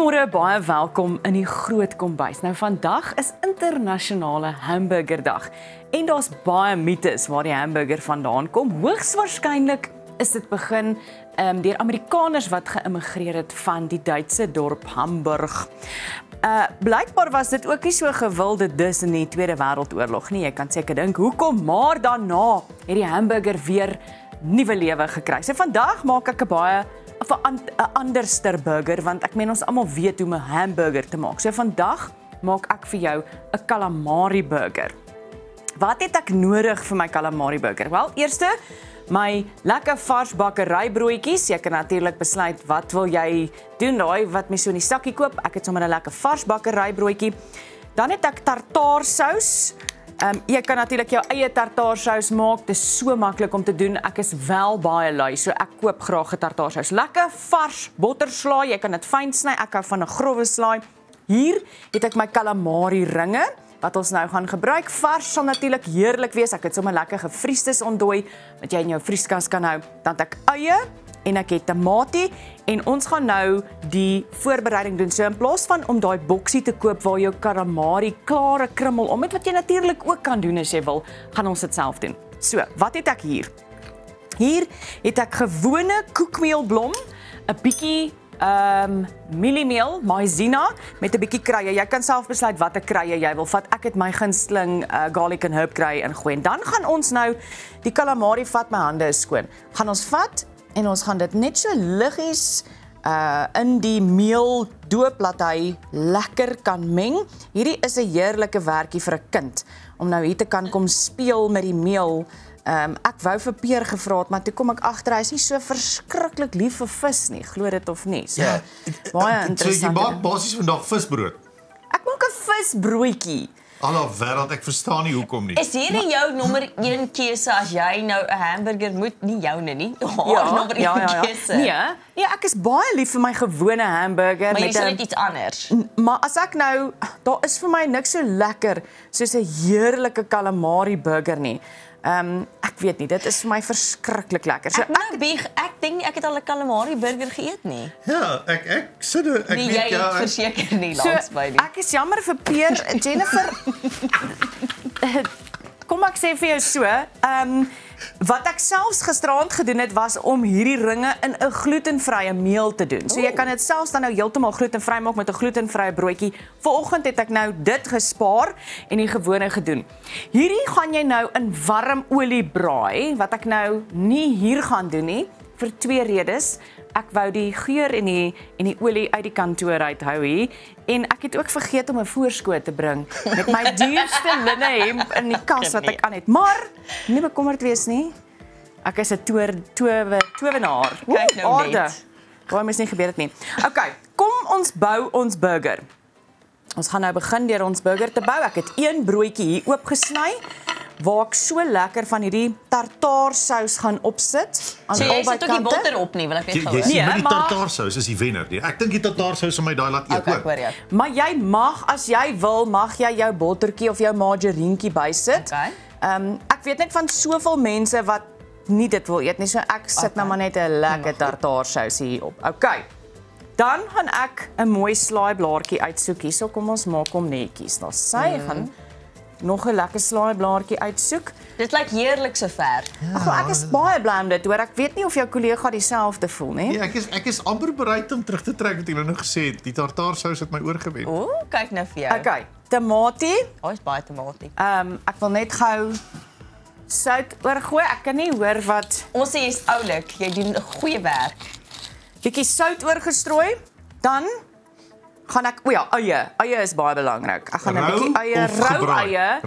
Goeiemôre, baie welkom in die groot kombuis. Nou vandag is internasionale hamburgerdag en daar's baie mites waar die hamburger vandaan kom. Hoogs waarskynlik is dit begin deur Amerikaners wat geïmmigreer het van die Duitse dorp Hamburg. Blykbaar was dit ook nie so gewilde dis in die Tweede Wêreldoorlog nie. Jy kan seker dink hoekom, maar daarna het die hamburger weer nuwe lewe gekry. So vandag maak ek 'n baie 'n anderster burger, want ek meen ons almal weet hoe om 'n hamburger te maak. So vandag maak ek vir jou 'n calamari burger. Wat het ek nodig vir my calamari burger? Wel, eerste, my lekker vars bakkerybroodjies. Jy kan natuurlik besluit wat wil jy doen, daai wat mens so in die sakkie koop. Ek het sommer 'n lekker vars bakkerybroodjie. Dan het ek tartaarsous. Jy kan natuurlik jou eie tartaarsous maak. Dit is so maklik om te doen. Ek is wel baie lui, so ek koop graag 'n tartaarsous. Lekker vars botterslaai. Jy kan dit fyn sny. Ek hou van 'n grove slaai. Hier het ek my calamari ringe wat ons nou gaan gebruik. Vars sal natuurlik heerlik wees. Ek het sommer lekker gevriesdes ontdooi wat jy in jou vrieskas kan hou. Dan het ek eie en ek het tamatie en ons gaan nou die voorbereiding doen. So in plaas van om daai boksie te koop waar jou calamari klare krummel om het, wat jy natuurlik ook kan doen as jy wil, gaan ons dit self doen. So, wat het ek hier? Hier het ek gewone koekmeelblom, 'n bietjie mieliemeel, maizena met 'n bietjie kruie. Jy kan self besluit watter kruie jy wil vat. Ek het my gunsteling garlic and herb kruie ingooi. En dan gaan ons nou die calamari vat, my hande is skoon. Gaan ons vat en ons gaan dit net so liggies in die meel doop laat hy lekker kan meng. Hierdie is 'n heerlike werkie vir 'n kind om nou hier te kan kom speel met die meel. Ek wou vir Peer gevra het, maar toe kom ek agter hy is nie so verskriklik lief vir vis nie, glo dit of nie. So, baie interessant. So jy maak basies vandag visbrood. Ek maak 'n visbroodjie. Alle wêreld, ek verstaan nie hoekom nie. Is hierdie jou nommer 1 keuse as jy nou 'n hamburger moet, nie joune nie. Nommer 1 keuse. Nee, ek is baie lief vir my gewone hamburger. Maar jy sê net iets anders. Maar as ek nou, daar is vir my niks so lekker soos 'n heerlike calamari burger nie. Ek weet nie, dit is vir my verskriklik lekker. So Ek dink nie ek het al 'n calamari burger geëet nie. Ja, ek sit ek nee, weet jy het verseker nie langs by nie. Ek is jammer vir Peer, Jennifer. Kom ek sê vir jou so, wat ek selfs gisteraand gedoen het was om hierdie ringe in 'n glutenvrye meel te doen. So jy kan dit selfs dan nou heeltemal glutenvry maak met 'n glutenvrye broodjie. Vanoggend het ek nou dit gespaar en die gewone gedoen. Hierdie gaan jy nou in warm olie braai, wat ek nou nie hier gaan doen nie, vir 2 redes. Ek wou die geur en die olie uit die kantoor uithou hier en ek het ook vergeet om 'n voorskoot te bring met my duurste linne hemp in die kas wat ek aan het. Maar nie bekommerd wees nie. Ek is 'n towenaar. Kyk nou net. Waarom is nie gebeur dit nie. Okay, kom ons bou ons burger. Ons gaan nou begin deur ons burger te bou. Ek het 1 broodjie hier oopgesny waar ek so lekker van hierdie tartaarsous gaan opsit aan albei kante. So jy sit ook nie botter op nie, wil ek net gou. Jy sien met die tartaarsous is die wenner nie. Ek dink die tartaarsous om my daai laat eet ook. Maar jy mag, as jy wil, mag jy jou bottertjie of jou margarientjie bysit. Okay. Ek weet net van soveel mense wat nie dit wil eet nie, so ek sit nou maar net 'n lekker tartaarsous hier op. Okay. Dan gaan ek 'n mooi slaaiblaartjie uitsoek. Hierso kom ons maak hom netjies. Daar sy gaan nog 'n lekker slaaiblaartjie uitsoek. Dit lyk heerlik sover. Ek is baie bly om dit hoor. Ek weet nie of jou kollega dieselfde voel nie. Nee, ek is amper bereid om terug te trek wat ek nou gesê het. Die tartaarsous het my oorgewen. Kyk nou vir jou. Okay, tamatie. Daar is baie tamatie. Ek wil net gou sout oorgooi. Ek kan nie hoor wat. Ons sê jy's oulik, jy doen 'n goeie werk. Bietjie sout oorgestrooi. Dan gaan ek, eie is baie belangrik. Ek gaan 'n bietjie eie, rou eie.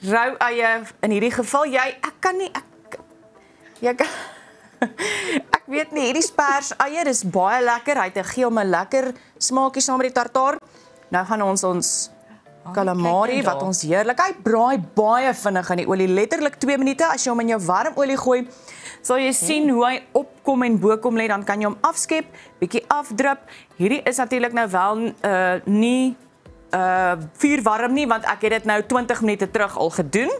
Rou eie in hierdie geval ek weet nie, hierdie spers eie is baie lekker. Hy het gee hom 'n lekker smaakie saam met die tartaar. Nou gaan ons calamari wat ons heerlik. Hy braai baie vinnig in die olie, letterlik 2 minute. As jy hom in jou warm olie gooi, sal jy sien hoe hy opkom en bo kom lê, dan kan jy hom afskep, bietjie afdrup. Hierdie is natuurlik nou wel nie vuurwarm nie, want ek het dit nou 20 minute terug al gedoen.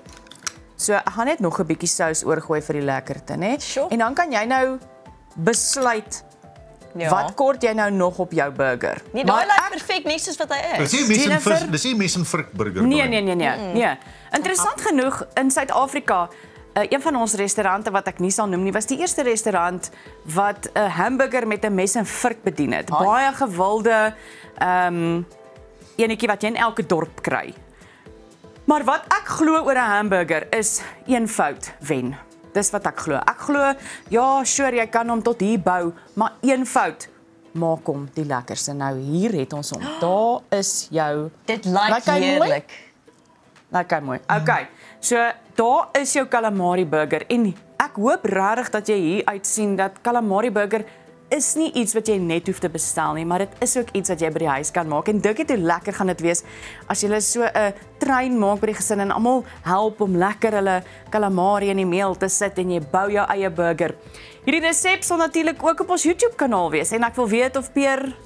So ek gaan net nog 'n bietjie sous oorgooi vir die lekkerte, né? En dan kan jy nou besluit Ja. Wat kort jy nou nog op jou burger? Nee, daai lyk perfek net soos wat hy is. Dis nie mes en vrk burger. Nee. Interessant genoeg in Suid-Afrika, een van ons restaurante wat ek nie sal noem nie, was die eerste restaurant wat 'n hamburger met 'n mes en vork bedien het. Baie gewilde enetjie wat jy in elke dorp kry. Maar wat ek glo oor 'n hamburger is een fout wen. Dis wat ek glo. Ek glo, ja, sure, jy kan hom tot hier bou, maar een fout maak hom die lekkerste. Nou hier het ons hom. Daar is jou. Dit lyk heerlik. Lekker mooi. Okay. So daar is jou calamari burger en ek hoop regtig dat jy hier uitsien dat calamari burger is nie iets wat jy net hoef te bestel nie, maar dit is ook iets wat jy by die huis kan maak. En dink net hoe lekker gaan dit wees as jy so 'n trein maak by die gesin en almal help om lekker hulle calamari in die meel te sit en jy bou jou eie burger. Hierdie resep sal natuurlik ook op ons YouTube kanaal wees en ek wil weet of Peer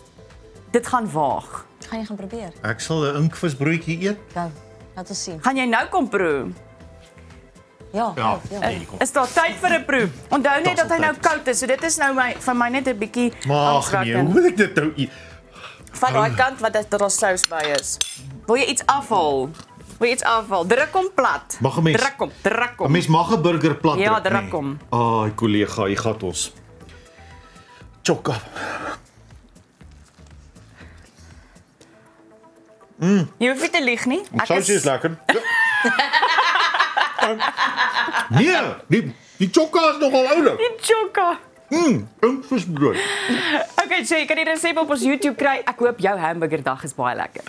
dit gaan waag. Gaan jy gaan probeer? Ek sal 'n inkvisbroodjie eet. Dan laat ons sien. Gaan jy nou kom proe? Ja. Is daar tyd vir 'n proe? Onthou net dat hy nou koud is, so dit is nou vir my net 'n bietjie hoe moet ek dit nou eet? Van daai kant wat daar sous by is. Wil jy iets afhaal? Druk hom plat. Mag 'n mens? Druk hom. 'n Mens mag 'n burger plat druk. Ja, druk hom. Ai, kollega, jy gaan ons. Chokka. Jy hoef nie te lieg nie. Sous is lekker. Nee, die chokka is nogal oulik. Die chokka. Inkvisbrood. Okay, so jy kan die resep op ons YouTube kry. Ek hoop jou hamburgerdag is baie lekker.